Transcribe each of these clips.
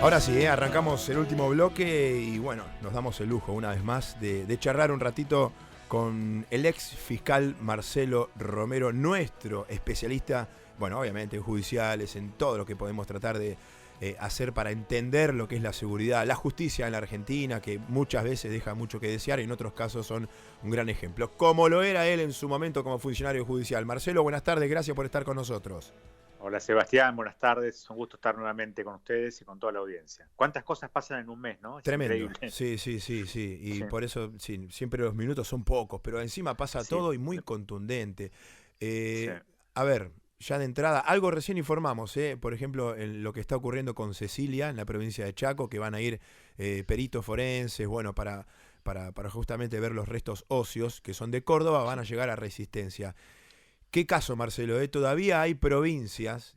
Ahora sí, arrancamos el último bloque y bueno, nos damos el lujo una vez más de charlar un ratito con el ex fiscal Marcelo Romero, nuestro especialista, bueno, obviamente en judiciales, en todo lo que podemos tratar de hacer para entender lo que es la seguridad, la justicia en la Argentina, que muchas veces deja mucho que desear y en otros casos son un gran ejemplo, como lo era él en su momento como funcionario judicial. Marcelo, buenas tardes, gracias por estar con nosotros. Hola Sebastián, buenas tardes. Es un gusto estar nuevamente con ustedes y con toda la audiencia. ¿Cuántas cosas pasan en un mes, no? Es Tremendo, increíble. sí, sí, sí, sí, y Sí, por eso sí, siempre los minutos son pocos, pero encima pasa sí, todo y muy contundente. sí. A ver, ya de entrada, algo recién informamos, por ejemplo, en lo que está ocurriendo con Cecilia, en la provincia de Chaco, que van a ir peritos forenses, bueno, para justamente ver los restos óseos, que son de Córdoba, van a llegar a Resistencia. ¿Qué caso, Marcelo? Todavía hay provincias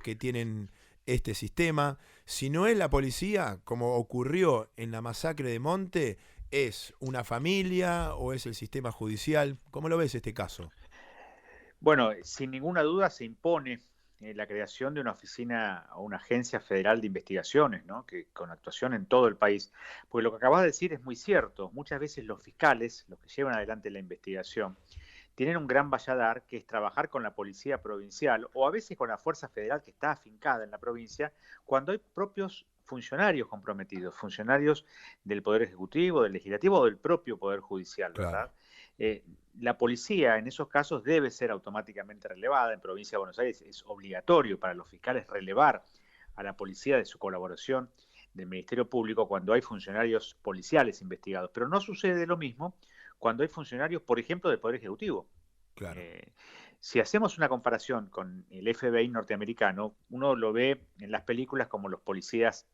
que tienen este sistema. Si no es la policía, como ocurrió en la masacre de Monte, ¿es una familia o es el sistema judicial? ¿Cómo lo ves este caso? Bueno, sin ninguna duda se impone la creación de una oficina o una agencia federal de investigaciones, ¿no? Que con actuación en todo el país. Porque lo que acabas de decir es muy cierto. Muchas veces los fiscales, los que llevan adelante la investigación, tienen un gran valladar que es trabajar con la policía provincial o a veces con la fuerza federal que está afincada en la provincia cuando hay propios funcionarios comprometidos, funcionarios del Poder Ejecutivo, del Legislativo o del propio Poder Judicial, Claro. ¿verdad? La policía en esos casos debe ser automáticamente relevada. En Provincia de Buenos Aires es obligatorio para los fiscales relevar a la policía de su colaboración del Ministerio Público cuando hay funcionarios policiales investigados. Pero no sucede lo mismo cuando hay funcionarios, por ejemplo, del Poder Ejecutivo. Claro. Eh, si hacemos una comparación con el FBI norteamericano, uno lo ve en las películas como los policías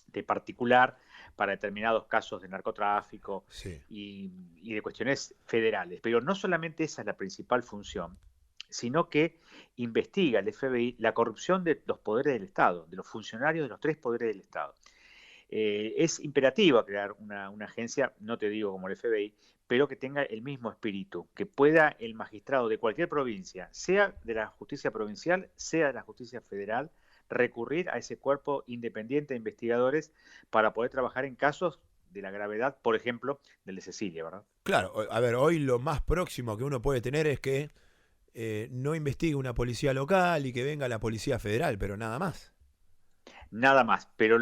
de particular para determinados casos de narcotráfico Sí. y de cuestiones federales. Pero no solamente esa es la principal función, sino que investiga el FBI la corrupción de los poderes del Estado, de los funcionarios de los tres poderes del Estado. Es imperativo crear una agencia, no te digo como el FBI, pero que tenga el mismo espíritu, que pueda el magistrado de cualquier provincia, sea de la justicia provincial, sea de la justicia federal, recurrir a ese cuerpo independiente de investigadores para poder trabajar en casos de la gravedad, por ejemplo, del de Cecilia, ¿verdad? Claro, a ver, hoy lo más próximo que uno puede tener es que no investigue una policía local y que venga la policía federal, pero nada más. Nada más, pero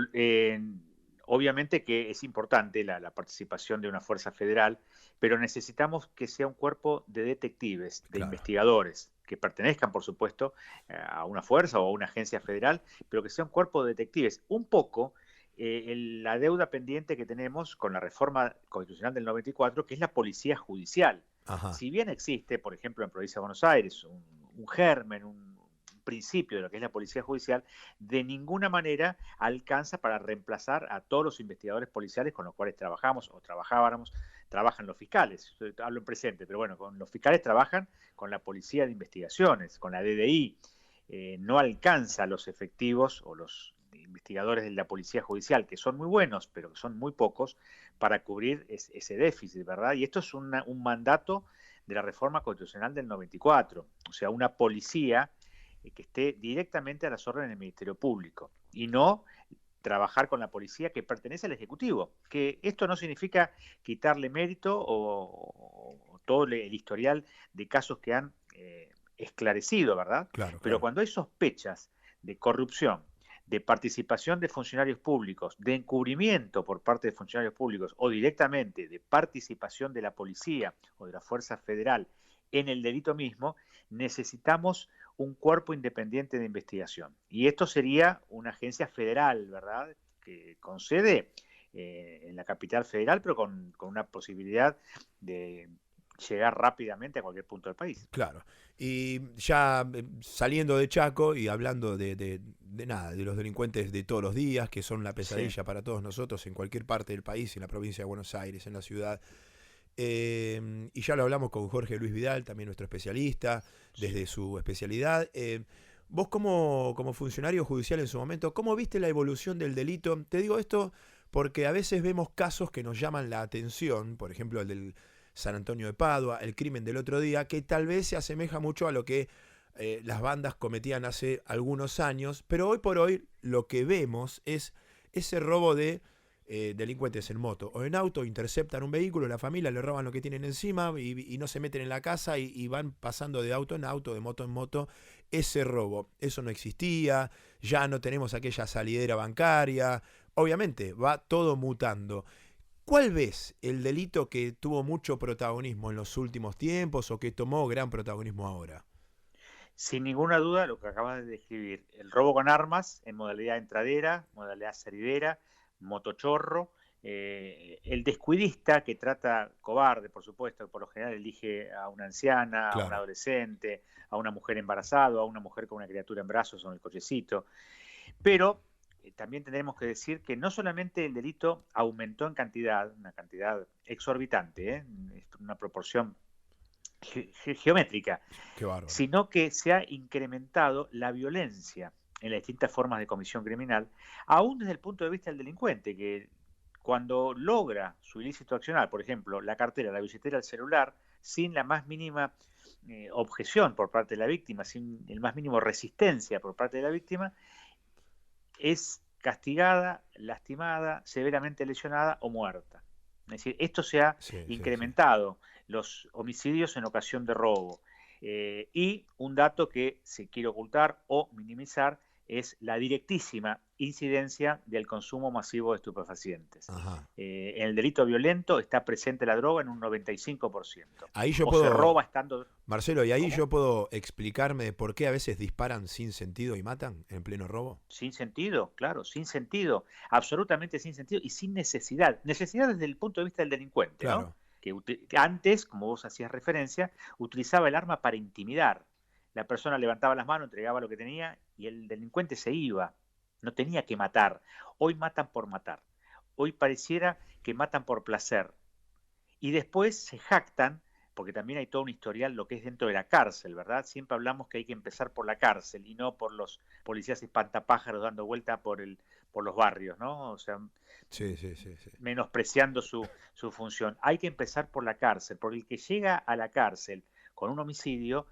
obviamente que es importante la participación de una fuerza federal, pero necesitamos que sea un cuerpo de detectives, de Claro. investigadores, que pertenezcan, por supuesto, a una fuerza o a una agencia federal, pero que sea un cuerpo de detectives. Un poco la deuda pendiente que tenemos con la reforma constitucional del 94, que es la policía judicial. Ajá. Si bien existe, por ejemplo, en Provincia de Buenos Aires, un germen, un principio de lo que es la policía judicial, de ninguna manera alcanza para reemplazar a todos los investigadores policiales con los cuales trabajamos o trabajábamos, trabajan los fiscales, hablo en presente, pero bueno, con los fiscales trabajan con la policía de investigaciones, con la DDI, no alcanza los efectivos o los investigadores de la policía judicial, que son muy buenos, pero que son muy pocos, para cubrir ese déficit, ¿verdad? Y esto es un mandato de la reforma constitucional del 94, o sea, una policía que esté directamente a las órdenes del Ministerio Público y no trabajar con la policía que pertenece al Ejecutivo. Que esto no significa quitarle mérito o todo el historial de casos que han esclarecido, ¿verdad? Claro, Pero claro. cuando hay sospechas de corrupción, de participación de funcionarios públicos, de encubrimiento por parte de funcionarios públicos o directamente de participación de la policía o de la Fuerza Federal en el delito mismo, necesitamos un cuerpo independiente de investigación. Y esto sería una agencia federal, ¿verdad? Que con sede en la capital federal, pero con una posibilidad de llegar rápidamente a cualquier punto del país. Claro. Y ya saliendo de Chaco y hablando de nada, de los delincuentes de todos los días, que son la Sí, pesadilla para todos nosotros en cualquier parte del país, en la provincia de Buenos Aires, en la ciudad. Y ya lo hablamos con Jorge Luis Vidal, también nuestro especialista, sí. desde su especialidad. Vos como funcionario judicial en su momento, ¿cómo viste la evolución del delito? Te digo esto porque a veces vemos casos que nos llaman la atención, por ejemplo el del San Antonio de Padua, el crimen del otro día, que tal vez se asemeja mucho a lo que las bandas cometían hace algunos años, pero hoy por hoy lo que vemos es ese robo de delincuentes en moto o en auto, interceptan un vehículo, la familia le roban lo que tienen encima y no se meten en la casa y van pasando de auto en auto, de moto en moto. Ese robo, eso no existía, ya no tenemos aquella salidera bancaria, obviamente va todo mutando. ¿Cuál ves el delito que tuvo mucho protagonismo en los últimos tiempos o que tomó gran protagonismo ahora? Sin ninguna duda, lo que acabas de describir, el robo con armas en modalidad entradera, modalidad salidera, motochorro, el descuidista que trata, cobarde por supuesto, que por lo general elige a una anciana, a un Claro. adolescente, a una mujer embarazada, a una mujer con una criatura en brazos o en el cochecito. Pero también tendremos que decir que no solamente el delito aumentó en cantidad, una cantidad exorbitante, una proporción geométrica, Qué bárbaro. sino que se ha incrementado la violencia en las distintas formas de comisión criminal, aún desde el punto de vista del delincuente, que cuando logra su ilícito accionar, por ejemplo, la cartera, la billetera, el celular, sin la más mínima objeción por parte de la víctima, sin el más mínimo resistencia por parte de la víctima, es castigada, lastimada, severamente lesionada o muerta. Es decir, esto se ha Sí, sí, sí. incrementado, los homicidios en ocasión de robo. Y un dato que se quiere ocultar o minimizar es la directísima incidencia del consumo masivo de estupefacientes. Ajá. En el delito violento está presente la droga en un 95%. Ahí yo O se puedo, roba estando... Marcelo, y ahí ¿Cómo? yo puedo explicarme por qué a veces disparan sin sentido y matan en pleno robo. Sin sentido, claro, sin sentido, absolutamente sin sentido y sin necesidad. Necesidad desde el punto de vista del delincuente, ¿no? Claro. Que antes, como vos hacías referencia, utilizaba el arma para intimidar. La persona levantaba las manos, entregaba lo que tenía y el delincuente se iba. No tenía que matar. Hoy matan por matar. Hoy pareciera que matan por placer. Y después se jactan, porque también hay todo un historial lo que es dentro de la cárcel, ¿verdad? Siempre hablamos que hay que empezar por la cárcel y no por los policías espantapájaros dando vuelta por los barrios, ¿no? O sea, Sí, sí, sí, sí. menospreciando su función. Hay que empezar por la cárcel, porque el que llega a la cárcel con un homicidio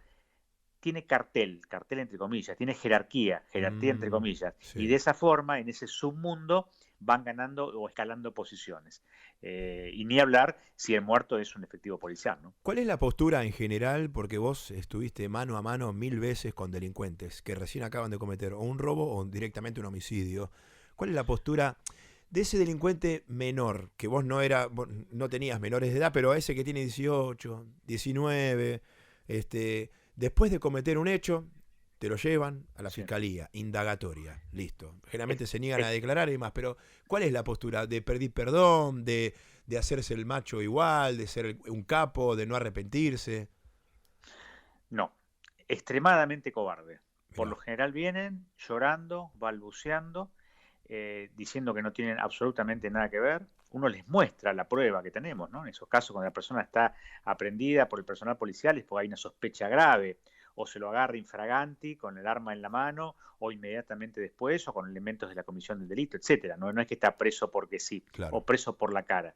tiene cartel entre comillas, tiene jerarquía entre comillas, y de Sí. esa forma, en ese submundo, van ganando o escalando posiciones. Y ni hablar si el muerto es un efectivo policial, ¿no? ¿Cuál es la postura en general? Porque vos estuviste mano a mano 1000 veces con delincuentes que recién acaban de cometer o un robo o directamente un homicidio. ¿Cuál es la postura de ese delincuente menor, que vos no tenías menores de edad, pero a ese que tiene 18, 19, después de cometer un hecho, te lo llevan a la Sí. fiscalía, indagatoria, listo. Es, Generalmente se niegan a es, declarar y demás, pero ¿cuál es la postura? ¿De pedir perdón? ¿De hacerse el macho igual? ¿De ser un capo? ¿De no arrepentirse? no, extremadamente cobarde. Por lo Mirá. general vienen llorando, balbuceando, diciendo que no tienen absolutamente nada que ver. Uno les muestra la prueba que tenemos, ¿no? En esos casos, cuando la persona está aprendida por el personal policial es porque hay una sospecha grave, o se lo agarra infraganti con el arma en la mano, o inmediatamente después, o con elementos de la comisión del delito, etcétera. No es que está preso porque sí, Claro. o preso por la cara.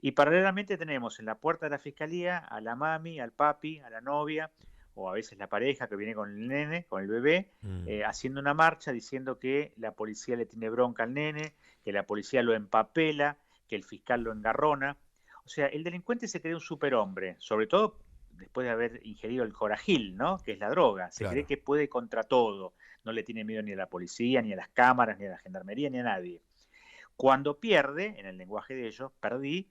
Y paralelamente tenemos en la puerta de la fiscalía a la mami, al papi, a la novia, o a veces la pareja que viene con el nene, con el bebé, haciendo una marcha diciendo que la policía le tiene bronca al nene, que la policía lo empapela, que el fiscal lo engarrona. O sea, el delincuente se cree un superhombre, sobre todo después de haber ingerido el corajil, ¿no? Que es la droga. Se cree Claro. que puede contra todo. No le tiene miedo ni a la policía, ni a las cámaras, ni a la gendarmería, ni a nadie. Cuando pierde, en el lenguaje de ellos, perdí,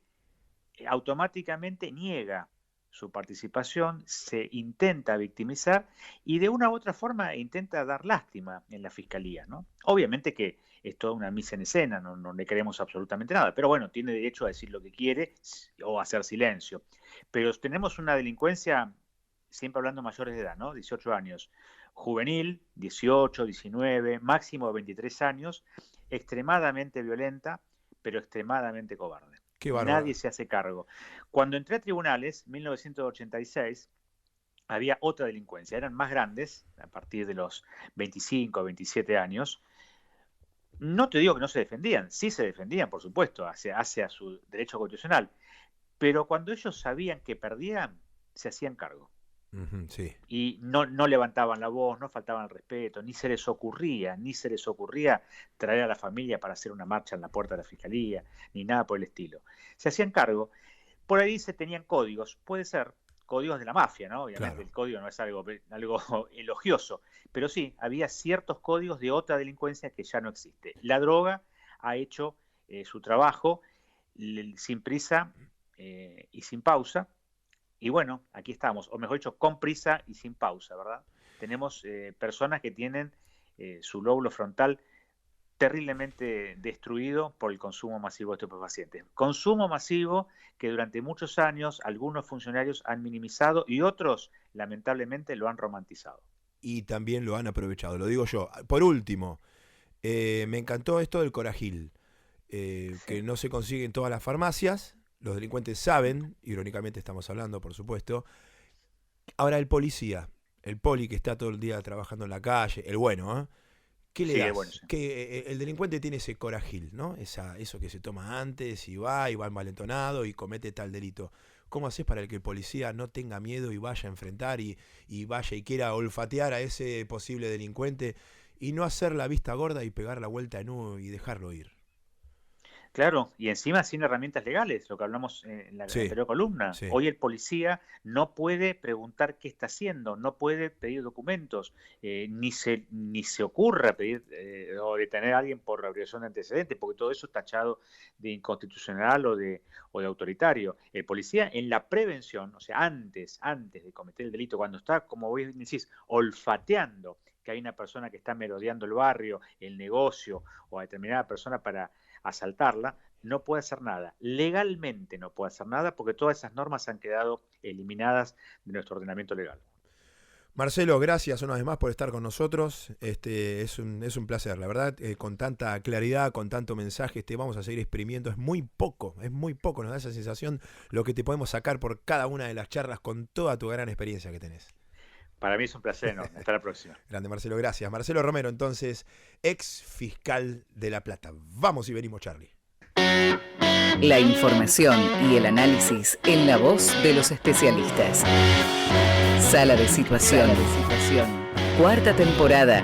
automáticamente niega su participación, se intenta victimizar y de una u otra forma intenta dar lástima en la fiscalía, ¿no? Obviamente que es toda una misa en escena, no le creemos absolutamente nada, pero bueno, tiene derecho a decir lo que quiere o a hacer silencio. Pero tenemos una delincuencia, siempre hablando mayores de edad, ¿no? 18 años, juvenil, 18, 19, máximo de 23 años, extremadamente violenta, pero extremadamente cobarde. Qué Nadie bárbaro. se hace cargo. Cuando entré a tribunales, 1986, había otra delincuencia. Eran más grandes, a partir de los 25 o 27 años. No te digo que no se defendían, sí se defendían, por supuesto, hacia su derecho constitucional. Pero cuando ellos sabían que perdían, se hacían cargo. Sí. Y no levantaban la voz, no faltaban al respeto, ni se les ocurría traer a la familia para hacer una marcha en la puerta de la fiscalía, ni nada por el estilo. Se hacían cargo. Por ahí se tenían códigos, puede ser códigos de la mafia, ¿no? Obviamente el código no es algo elogioso, pero sí, había ciertos códigos de otra delincuencia que ya no existe. La droga ha hecho su trabajo sin prisa y sin pausa, y bueno, aquí estamos, o mejor dicho, con prisa y sin pausa, ¿verdad? Tenemos personas que tienen su lóbulo frontal terriblemente destruido por el consumo masivo de estupefacientes. Consumo masivo que durante muchos años algunos funcionarios han minimizado y otros, lamentablemente, lo han romantizado. Y también lo han aprovechado, lo digo yo. Por último, me encantó esto del Corajil, Sí. que no se consigue en todas las farmacias. Los delincuentes saben, irónicamente estamos hablando, por supuesto. Ahora el policía, el poli que está todo el día trabajando en la calle, el bueno, ¿eh? ¿Qué le Sí, das? bueno, sí. Que el delincuente tiene ese Corajil, ¿no? Eso que se toma antes y va envalentonado y comete tal delito. ¿Cómo haces para que el policía no tenga miedo y vaya a enfrentar y vaya y quiera olfatear a ese posible delincuente y no hacer la vista gorda y pegar la vuelta en U y dejarlo ir? Claro, y encima sin herramientas legales, lo que hablamos en la anterior columna. Sí. Hoy el policía no puede preguntar qué está haciendo, no puede pedir documentos, ni se ocurra pedir o detener a alguien por obligación de antecedentes, porque todo eso es tachado de inconstitucional o de autoritario. El policía en la prevención, o sea, antes de cometer el delito, cuando está, como vos decís, olfateando que hay una persona que está merodeando el barrio, el negocio o a determinada persona para asaltarla, no puede hacer nada. Legalmente no puede hacer nada porque todas esas normas han quedado eliminadas de nuestro ordenamiento legal. Marcelo, gracias una vez más por estar con nosotros. Es un placer, la verdad, con tanta claridad, con tanto mensaje, vamos a seguir exprimiendo. Es muy poco, nos da esa sensación lo que te podemos sacar por cada una de las charlas con toda tu gran experiencia que tenés. Para mí es un placer enorme. Hasta la próxima. Grande, Marcelo, gracias. Marcelo Romero, entonces, ex fiscal de La Plata. Vamos y venimos, Charlie. La información y el análisis en la voz de los especialistas. Sala de Situación. Cuarta temporada.